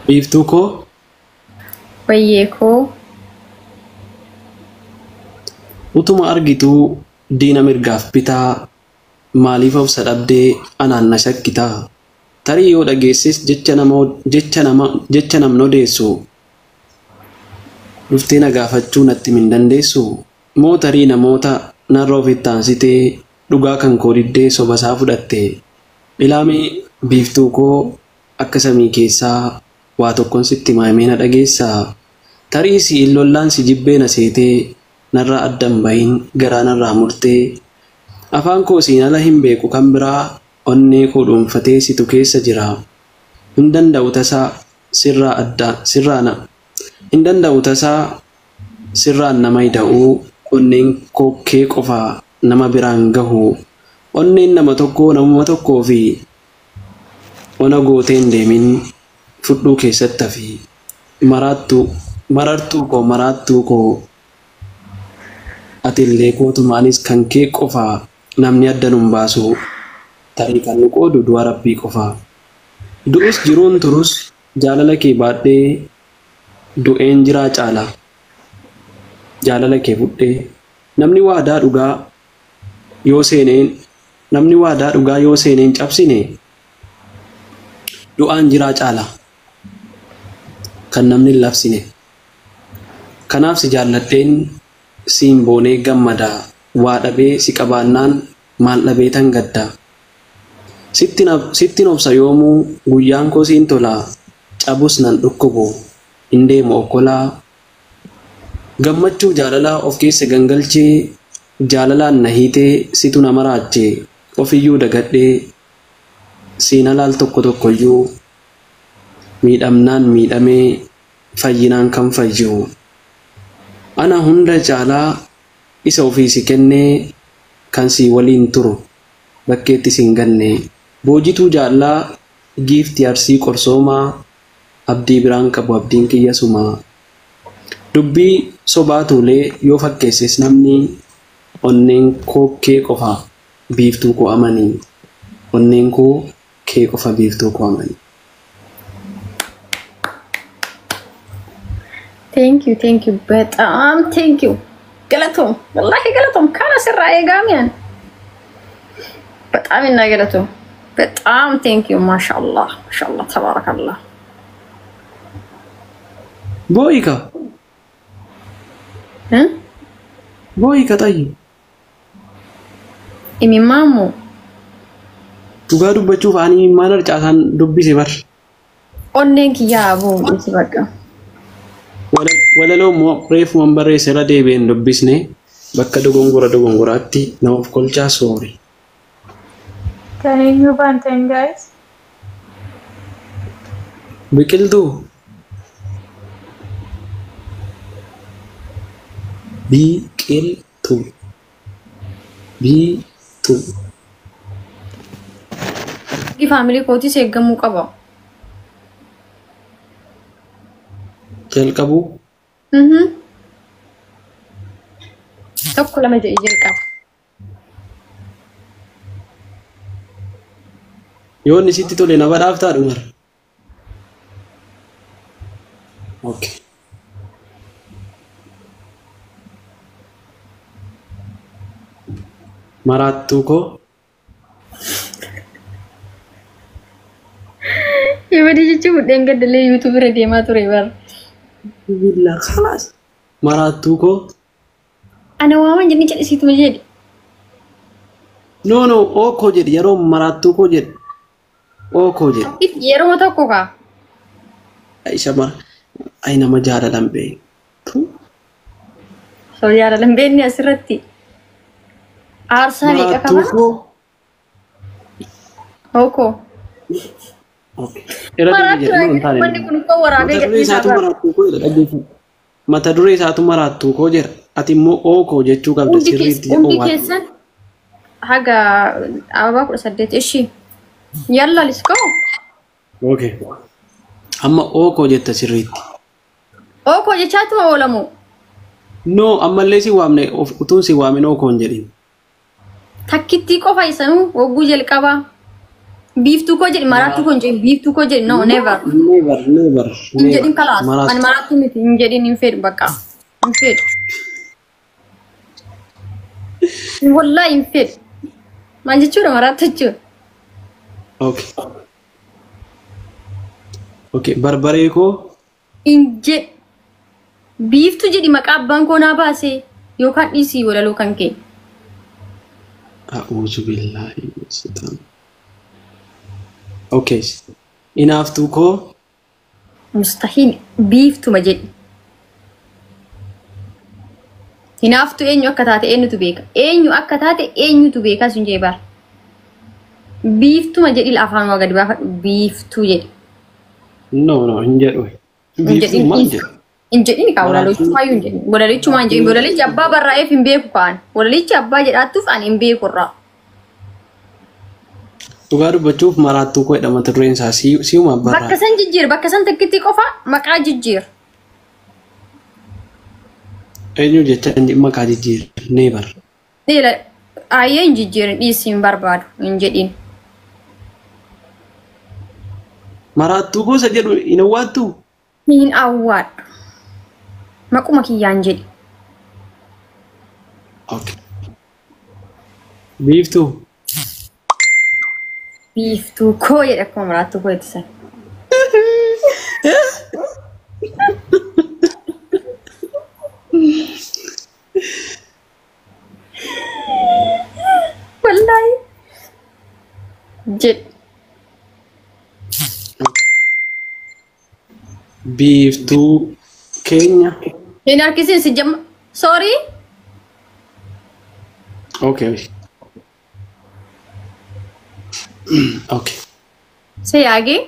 Biiftuu koo wayyee koo utuma argituu diina mirgaaf bitaa maaliif obsa dhabdee anaan na shakkitaa tarii yoo dhageessis jecha namni odeessu dhuftee na gaafachuu natti min dandeessu moo tarii namoota narra ofitti taansitee dhugaa kan koo diddee sobasaa fudhatte ilaamee biiftuu koo akka samii keessaa waa tokkoon sitti maamee na dhageessaa tarii si illollaan si jibbee na seetee narraa addan bahin garaa narraa murtee afaan koo siin ala hin beeku kan biraa onnee koo dhuunfatee situ keessa jira hin danda'u tasaa sirraan nama hidha'uu onneen kokkee qofaa nama biraan gahu onneen nama tokkoo fi ona gooteen deemin fudhuu keessatti hafi maraattuu koo atillee kootumaanis kan kee qofaa namni adda nun baasu tarii kan nu qoodu du'a rabbii qofaa du'us jiruun turus jaalala kee baadhee du'een jiraa caala jaalala kee fudhee namni waadaa dhugaa yoo seeneen cabsine du'aan jiraa caala kan namni hin labsine kanaaf si jaalladheen siin boonee gammadaa waa dhabee si qabaannaan maal dhabee tan gaddaa sittin obsa yoomuu guyyaan koo siin tolaa cabus nan dhukkubu hin deemu okkolaa gammachuu jaalalaa of keessa gangalchee jaalalaan na hiitee situ na maraachee ofiyyuu dagadhee siin alaal tokkoyyuu miidhamnaan miidhamee fayyinaan kan fayyu ana hunda caalaa isa ofiisi kennee kan si waliin turu bakkeetti siin ganne boojituu jaallaa giifti arsii qorsoomaa abdii biraan qabu abdiin kiyya sumaa dubbii sobaa tuulee yoo fakkeesses namni onneen koo kee qofa biiftuu koo amanii onneen koo kee qofa biiftuu koo amanii. Thank you. በጣም thank you. ገለቶም والله ገለቶም ካና ስራ የጋሚያን በጣም እና ገለቶም በጣም thank you ማሻአላህ ተባረከላህ ቦይካ ጣይ ኢሚማሙ ቱጋ ዱበቹፍ አኒ ማነር ጫሳን ዱቢሴ በር ኦኔክ ያቦ ይስበቃ walaloo reef mambaree sera deebiin dubbisne bakka dogongoraatti namaaf kolchaa soori. Can you bantain guys? Biqiltuu biituu family kooti seeggamuu qaba. jalqabu tokko lama jedhee jalqaba yoo inni sitti tole na badhaaftaa dhumar okay maraattuu koo yabadi jechuun budheen gaddalee YouTube irra deemaa ture bar billah khalas maraattuu koo ana waaman jenni jedhisiitu jedhi no ookoo jedhi yeroo maraattuu koo jedhi ookoo jedhi yeroo tokko ka Aisha mar ay nama jaalalan bee so jaalalan bee ni asirratti aarsanii qaba ookoo mata duree isaatu maraattuu koo jedha ati immoo ookoo jechuu qabda sirriitti hundi keessan haga ababaa 18 ishi yalla let's go okay amma ookoo jetta sirriitti ookoo jechaatu oolamu no ammallee si waamne utuun si waamin ookoon jedhin takkitti qofa isanuu wagguu jalqabaa Biiftuu koo jedhi maraattuu koo hin jedhin biiftuu koo jedhi no never. Hin jedhin kalaas ani maraattuu miti hin jedhin hin fedhu bakka hin fedhu. Wallahi hin fedhu. Maal jechuudha maraattuu jechuudha. Okay, barbaree koo hin jedhu. Biiftuu jedhi maqaa abbaan koo naa baase yookaan dhiisii walaloo kan kee. A'uuzu billaahi minash-shaytaani. Okay. Inaaftuu koo Mustahil biiftuma jedhi. Inaaftuu eenyu akka taate eenyutu beeka. Eenyu akka taate eenyutu beeka sun jee bara. Biiftuma jedhi afaan waa gadi baafadhu biiftuu jedhi. No, hin jedhu. Biiftuu maal jedhu? Hin jedhini kaa walalichuma hin jedhini. Walalichuma hin jedhini. Walalichi abbaa barraa'eef hin beeku kaan. Walalichi abbaa jedhaattuuf ani hin beeku irraa. Dhugaa dubbachuuf maraattuu koo jedhama turreen isaa si'uma barraa. Bakka san jijjiir bakka san takkitti qofa maqaa jijjiir. Eenyu jecha maqaa jijjiir nee bara. Dhiira ayyee hin jijjiirin dhiisii hin barbaadu hin jedhin. Maraattuu gosa jedhu hin awwaattuu? Hin awwaadhu. Maquma kiyyaan jedhi. Okay. Biiftuu. Biiftuu koo jedha akkuma maraattuu koo itti san. Wallahi. Jedhi. Biiftuu keenya. Hin harkisiin si jamma. Sorry. Okay. Okay. Sayage.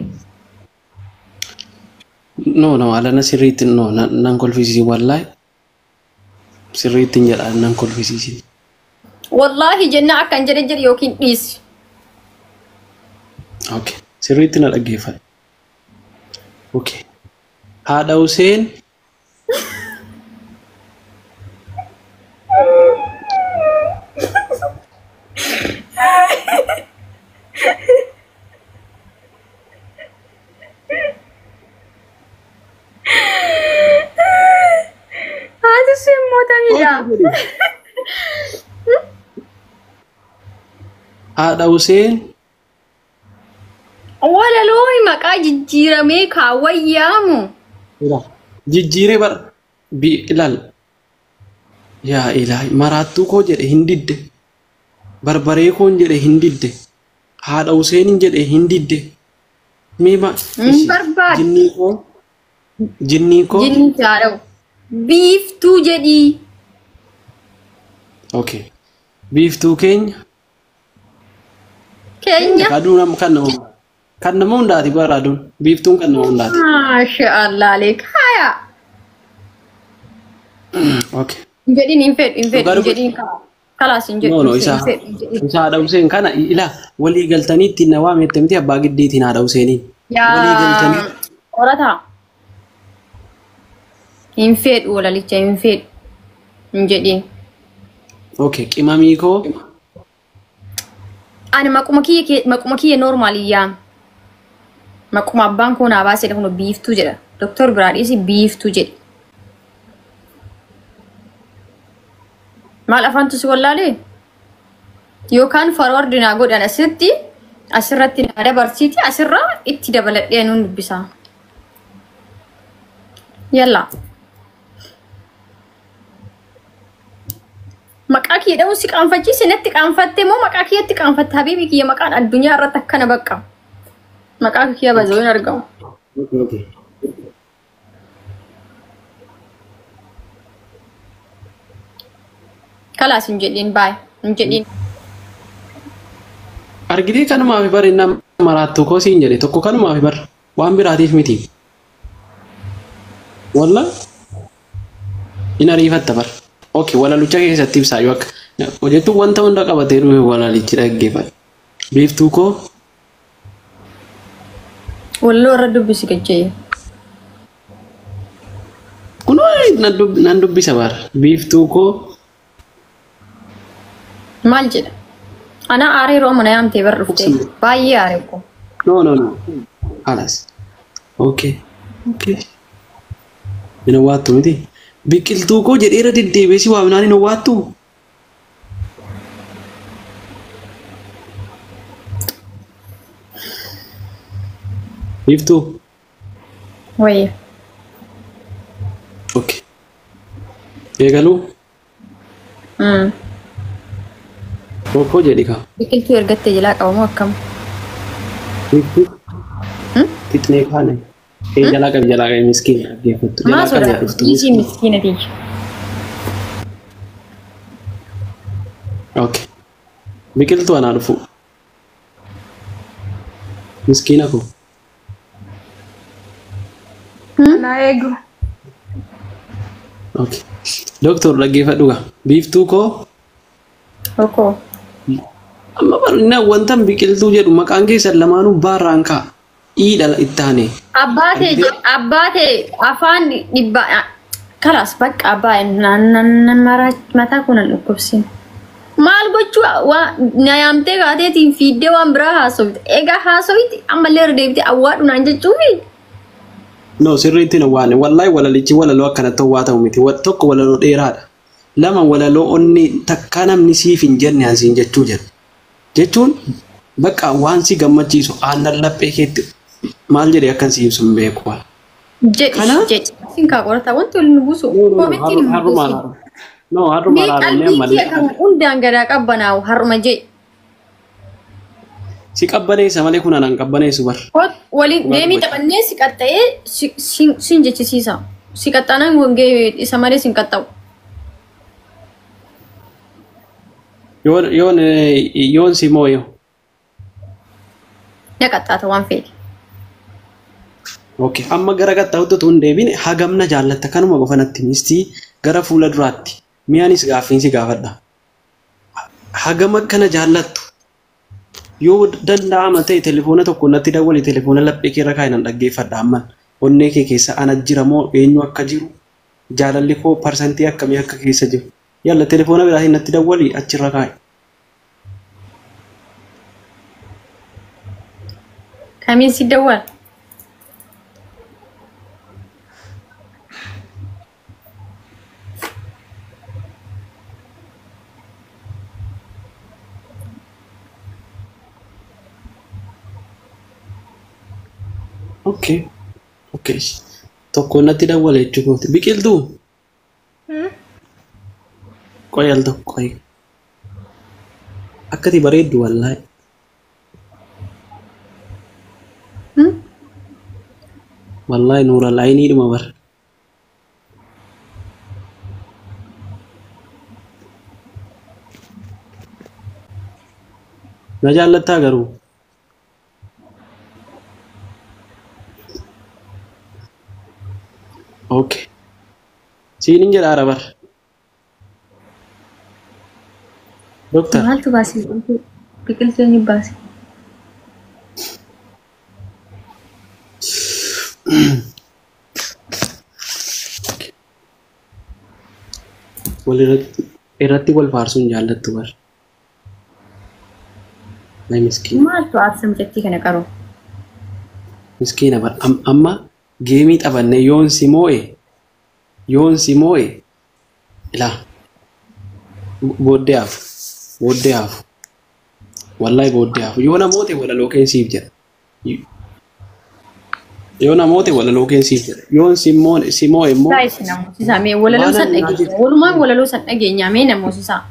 No, alana sirriitti no nan kolfisiisi wallahi. Sirriitti jedha nan kolfisiisi. Wallahi jenna akkan jedhe jedhe yookiin dhiisi. Okay. Sirriitti na dhaggeeffadhu. Okay. Haadha Huseen. Haadha Huseen. Walaloo maqaa jijjiiramee kaawwayyaamu. Jijjiiree bara ilaal. Yaa ilaahi maraattuu koo jedhe hin didde. Barbaree koo jedhe hin didde. Haadha Huseen jedhe hin didde. Meema barbaad. Jinnii koo. Jinnii koo. Jinnii jaadhawu. Biiftuu jedhii. Okay. Biiftuu keenya. Keenya. Aduun kan nama hundaati bara aduun. Biiftuun kan nama hundaati. Maashaallah leekaya. Okay. Jedhin hin fedhu jedhin kalaas hin jedhu. No isa haadha Huseen kana ilaa walii galtanii ittiin na waametti miti abbaa giddiitiin haadha Huseeniin. Walii galtanii. Qorata. Hin fedhu walalicha hin fedhu hin jedhin. Okay, qimamii koo. Ani maquma kiyya normaaliyyaa. Maquma abbaan koo naa baasee kun biiftuu jedha. Doktor Biraadhiis biiftuu jedhe. Maal afaantu si wallaalee? Yookaan forward naa godhan asirratti naa dabarsiiti asirraa itti dabaladhee nuun dubbisaa. Yalla. Maqaa kiyya dha'uu si qaanfachiise natti qaanfatte moo maqaa kiyyatti qaanfatte habiibi kiyya maqaan addunyaa irratti akkana bakka. Maqaa kiyya bazoo hin argamu. Kalaas hin jedhin baay hin jedhin. Argitee kanumaaf bari nama maraattuu koo siin jedhe tokko kanumaaf bar waan biraatiif miti. Walla in ariifatta bar. Okay, walalucha keessatti ibsaa yoo akka hojjetu wanta hunda qabatee dhufe walalichi dhaggeeffadha. Biiftuu koo. Walloo irra dubbisi gachee. Kunoo nan dubbisa bara. Biiftuu koo. Maal jedha? Ana aaree rooma na yaamtee bar dhufte. Baay'ee aaree ko. No. Alas. Okay. Ina waattu miti. Biqiltuu koo jedheera deddeebiisi waamnaan ina waattu. Iftuu. Wayya. Okay. Eegaluu. Koo jedhi kaa. Biqiltuu ergattee jalaa qabamu akkam? Iftuu. Fitnee kaane. Jalaa qabi miskiina dhaggeeffattu. Maa sodaa dhiisii miskiina tiyya. Okay. Biqiltuu anaa dhufu. Miskiina koo. Na ego. Okay. Doktor dhaggeeffadhu gaa. Biiftuu koo. Okoo. Amma barina wantan biqiltuu jedhu maqaan keessan lamaanuu baarraan kaa. Iidha ittaane. Abbaate afaan dhibba kalas bakka abbaa nan mataa kun an dhukkubsin. Maal gochuu na yaamtee gaateetiin fiiddee waan biraa haasofte. Egaa haasofti ammallee irra deebitee awwaadhunaan jechuufi. No, sirriitti na waane. Wallahi walalichi walaloo akkanatti hawwaatamu miti. Tokko walaloo dheeraadha. Lama walaloo onni takka namni siif hin jenne ansiin jechuu jedhu. Jechuun bakka waan si gammachiisu aannan laphee keetti maal jedhee akkan si ibsu hin beeku. Jedhi sin kaa qorata wanti waliin buusu. Har'umaan no har'umaan haaromee malee. Qalbii kan hundaan gadaa qabbanaa'u har'uma jedhi. Si qabbaneessa malee kun anaan qabbaneessu bar. Waliin deemii taphannee si qaxxa'ee sin jechisiisa. Si qaxxaanaan wangee isa malee sin qaxxa'u. Yoon si mooyo. Na qaxxaata waan fedhe. Okay, amma gara qaxxaa'utti utuu hin deebine hagamna jaallatta kanuma qofa natti mistii gara fuula duraatti mi'aanis gaaffiinsi gaafadha. Hagam akkana jaallattu yoo danda'ama ta'e telefoona tokko natti dawwali telefoona laphee keerra kaayinan dhaggeeffadha amman onnee kee keessa ana jira moo eenyu akka jiru jaalalli koo parsantii akkamii akka keessa jiru yalla telefoona biraatiin natti dawwali achirra kaayi. Kamiin si dawwal? Okay. Tokko natti dawwala jechuudha. Biqiltuu. Qoyal tokko. Akkati bareeddu wallahi. Wallahi nuura laayinii dhuma bar. Na jaallattaa garuu. Okay. Siinin jedha arabar. Doktor. Maaltu baasii biqiltuu inni baasii? Wal irratti wal faarsuun jaallattu bar. Nay miskiin. Maaltu aarsam jettii kana qaroo? Miskiina bar. Amma geemii taphanne yoon si moo'e ilaa booddee hafu wallahi booddee hafu yoo namoote walaloo keensiif jedha yoon si moo'e immoo Guys, namoota mee walaloo san dhageenya. Walumaan walaloo san dhageenya mee namoota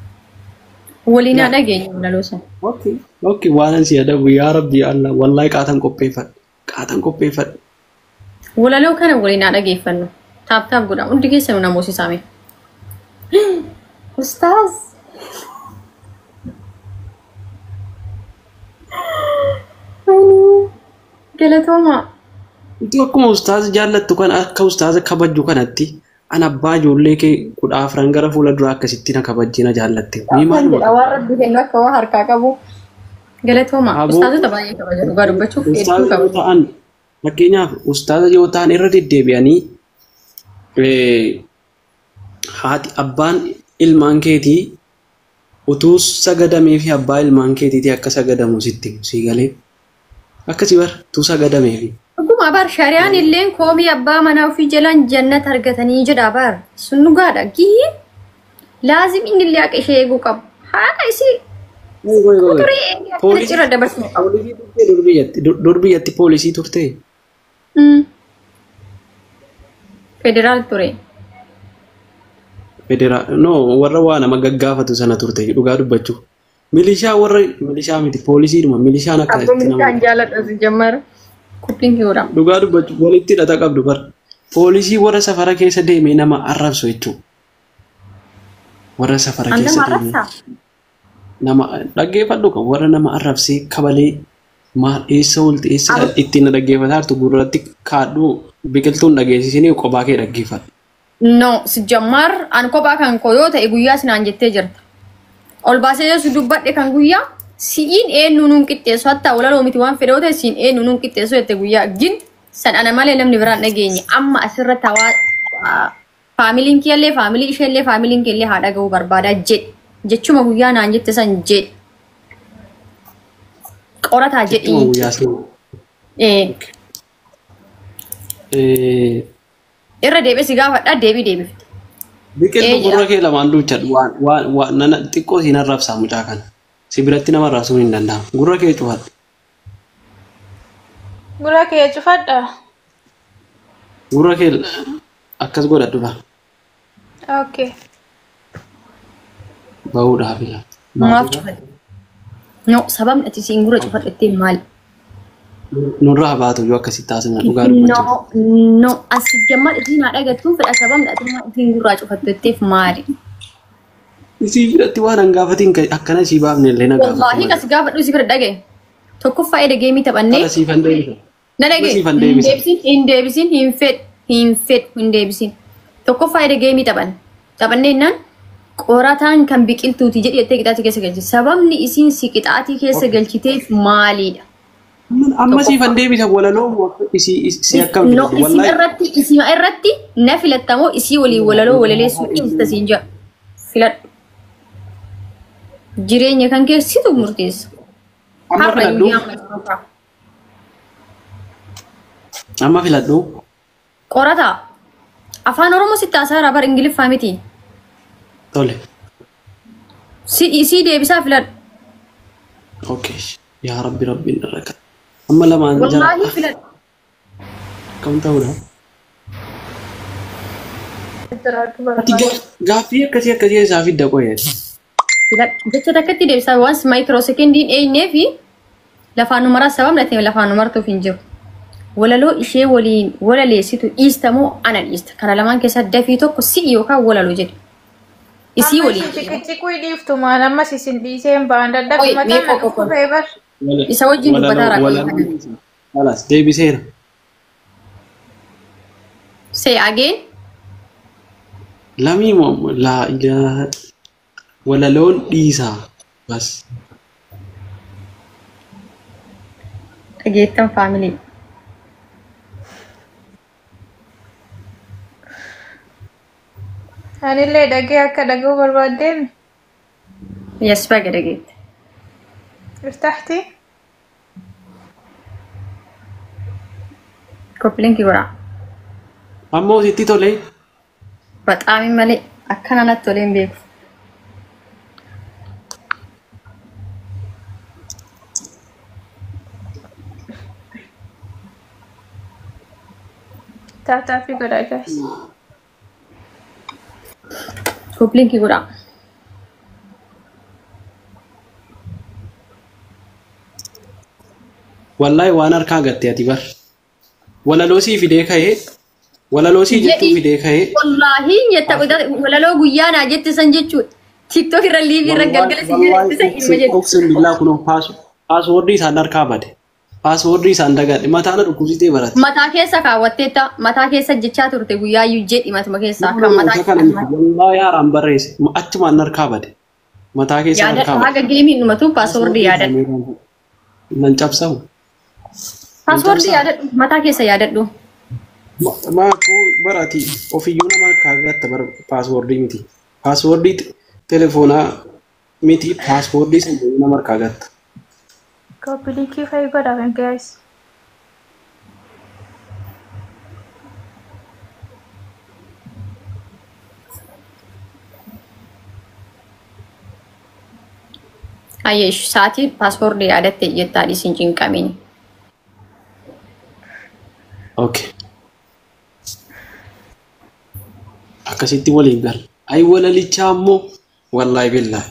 waliin dhageenya walaloo san. Okay, waan si adabu yaa rabbi Allah wallahi qaatan qopheeffadhu. Walaloo kana waliin dhageeffannu. Taap godha. Hundi keessanuu namoota isaame. Ustaaz. Galatooma. Itti akkuma ustaaza jaallattu kan akka ustaaza kabajju kanatti an abbaa ijoollee kee 14 gara fuula duraa akkasitti na kabajjina jaallatte. Waan rabbi kennu akka waa harkaa qabu. Galatooma. Ustaazota baay'ee kabaju dhugaa dubbachuuf hedduu kabaju. Fakkeenyaaf ustaaza yoo ta'an irra deddeebi'anii haati abbaan ilmaan keetii utuu sagadamee fi abbaa ilmaan keetiiti akka sagadamu sitti sii galee akkasii bar utuu sagadamee fi. Dhuguma bar shari'aan illeen koomii abbaa manaa ofii jalaan jannata argatanii jedha bar sun dhugaadha gii laazim inni illee akka ishee eeguu qabu haadha isii kuturii irra dabarsuu qabu. Durbiyyatti poolisii turte. Federaal ture. No warra waa nama gaggaafatu sana turte dhugaa dubbachuu. Milishaa warra milishaa miti poolisiidhuma milishaan akka itti nama. Kan jaaladha si jammara. Kuppiin kiura. Dhugaa dubbachuu walitti hidhata qabdu bar. Poolisii warra safara keessa deemee nama arrabsu jechuudha. Warra safara keessa deemee. Nama dhaggeeffadhu kan warra nama arrabsee kabalee maal eessa olti eessa ittiin dhaggeeffataa jirtu gurratti kaadhu biqiltuun dhageessisinii kophaa kee dhaggeeffadhu. No, si jammar an kophaa kan koo yoo ta'e guyyaa sinaan jettee jirta. Ol baasee yoo si dubbadhe kan guyyaa si'iin eenyu nuun qixxeessu hatta walaloo miti waan fedhe yoo ta'e siin eenyu nuun qixxeessu jette guyyaa gin san ana malee namni biraan dhageenye amma asirratti hawaa faamiliin kiyallee faamilii isheellee faamiliin keellee haa dhaga'uu barbaada jedhe jechuma guyyaa naan jette san jedhe qorataa jedhii. Irra deebi'ee si gaafadha deebii deebifte. Biqiltuu gurra kee lamaan duuchadhu waan nana xiqqoo siin arrabsaa mucaa kana. Si biratti nama arrabsuun hin danda'amu. Gurra kee cufadhu. Gurra kee cufadha. Gurra kee akkas godhadhu ba. Okay. Bahuudhaaf ila. Maaf cufadhu. No sababni ati siin gurra cufadhettee maali? Nurraa baatu yoo akkasitti taasisna dhugaa dubbachuu. No asi jammal isin haa dhagattuun fedha sababni ati isin gurraa cufatteetteef maali? Isii fidhatti waan hangaafatiin akkana isii baafne illee na gaafatu. Wallaahi kas gaafadhu isii fedha dhagaye. Tokkoffaa edda geemii taphannee. Akka siifan deebisa. Na dhagaye. Hin deebisin hin deebisin. Tokkoffaa edda geemii taphannee innaan qorataan kan biqiltuuti jedhi jettee qixaatii keessa galchite. Sababni isiin si qixaatii keessa galchiteef maalidha? Amma siifan deebisa walaloo si akkam no isin irratti na filattamoo isii walii walaloo walaleessuu dhiista siin jira filadhu jireenya kan keessitu murteessa amma filadhu qorataa afaan oromoo sitti haasaa bar ingiliffaa miti tole isii deebisaa filadhu. Okay yaa rabbi rabbiin irra amma lamaan jara wallahi filadhu kam ta'uudha gaaffii akkasii isaa fidda qoyee jecha takkatti deebisaa waans maayikiroosekendiin eenyee fi lafaan numaraa sababni ati lafaan numartuuf hin jiru walaloo ishee waliin walaleessitu dhiista moo ana dhiista kana lamaan keessaa dafii tokko si'i yookaan walaloo jedhe isii waliin ciqicciquu dhiiftu maal ammas isin dhiiseen ba'an dadhabumatan na dhukkubee bar isa wajjin dubbataa raaqaa. Alas deebiseera. Say again. Lamii moo laa ilaa walaloon dhiisaa bas. Dhageettan faamilii. Anillee dhagee akka dhaguu barbaaddeemi. Yes baga dhageette. ارتحتي؟ كوبلينكي ورا أمو سيتي تولي بطعمي مالي أكنا نتولين بيكو تعرفي قرأ جاهز كوبلينكي ورا والله وانا اركا غتي اتي بر walaloo sii fidee ka'ee walaloo sii jettuu fidee ka'ee wallahi nyetta walaloo guyyaa naa jette san jechuudha tiktok irra liivi irra galgala si jette san ilma jette oksin billaa kunoo paaswoordii isaan harkaa bade paaswoordii isaan dagadhe mataana dhukkubsitee barate mataa keessa kaawwatteetta mataa keessa jechaa turte guyyaa iyyuu jedhi matuma keessa kan mataa keessa wallahi haaraan barreesse achumaan harkaa bade mataa keessa harkaa bade haga geemiin dhumatu paaswoordii yaadadhu nan cabsamu paaswoordii yaadadhu mataa keessa yaadadhu maakuu barati ofiyyuu nama kaagatta bar paaswoordii miti paaswoordii telefoonaa miti paaspoortii san nama harkaa gatta. Copy link fa'ii godhaman guys. Ayyesh sa'aatii paaspoortii yaadatte jettaa dhiisiin cinqamini. Okay. Akkasitti waliin gal. Ay walalichaa ammoo wallahi billahi.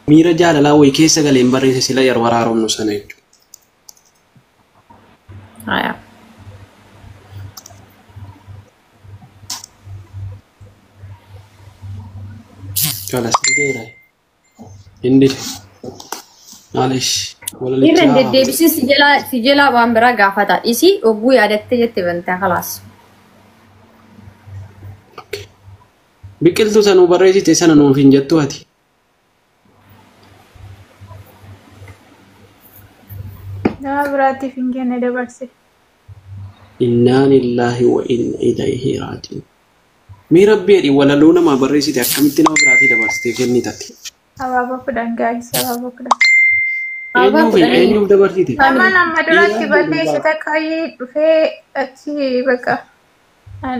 Miira jaalalaa wayi keessa galeen barreesse sila yeroo waraaromnu sana jechuudha. Haya. Kala sideera. Indi. Maalish. Irreen deddeebisii si jalaa waan biraa gaafata. Isii ogguu yaadatte jette bantaa khalaas. Biqiltuu sanuu barreessite sana nuuf hin jettu ati. Nama biraatiif hin kenne dabarse. Innaa lillahi wa inna ilayhi raaji'uun. Mee rabbiidhi walaloo namaa barreessite akkamitti nama biraatii dabarsitee kennitatti? Abaaboo kudhan gaa'is abaaboo kudhan. Eenyuuf dabarsite? Nama duratti balleessite qayyii dhufee achi bakka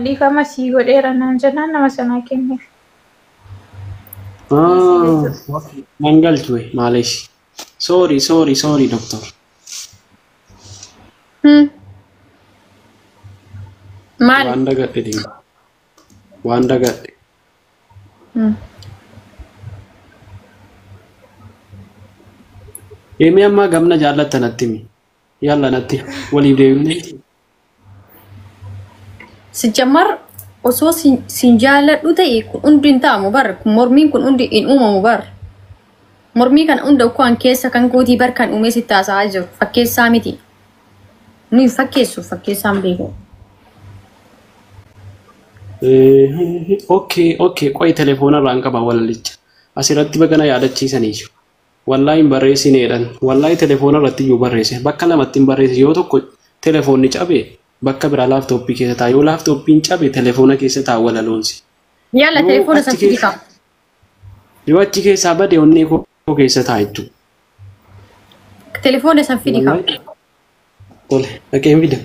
dhiifama sii godheera naan jennaan nama sanaa kenneef. Mangalchwe maalish. Sorry doctor. Maal? Waan dagadhe. Emi amma gamna jaalatta natti mi. Yalla natti waliif deebine. Sijamar osoo sin jaaladhu ta'e kun hundi hin ta'amu bar mormiin kun hundi hin uumamu bar. Mormii kana hunda ukkaan keessa kan gootii bar kan uumee sitti haasa'aa jiru fakkeessaa miti. Nuyi fakkeessu fakkeessaan beeku. Okay qoy telefoona irraan qaba walalicha. Asirratti bagana yaadachiisaniisu. Wallahi hin barreessineedhaan. Wallahi telefoona irratti iyyuu barreesse. Bakka lamatti hin barreesse yoo tokko telefoonni cabee bakka biraa laaftooppii keessa ta'a. Yoo laaftooppiin cabe telefoona keessa ta'a walaloonsi. Yalla telefoona san fidi qaba. Yoo achi keessaa bade onnee koo keessa ta'a jechuudha. Telefoona san fidi qaba. Tole dhaqeen fida.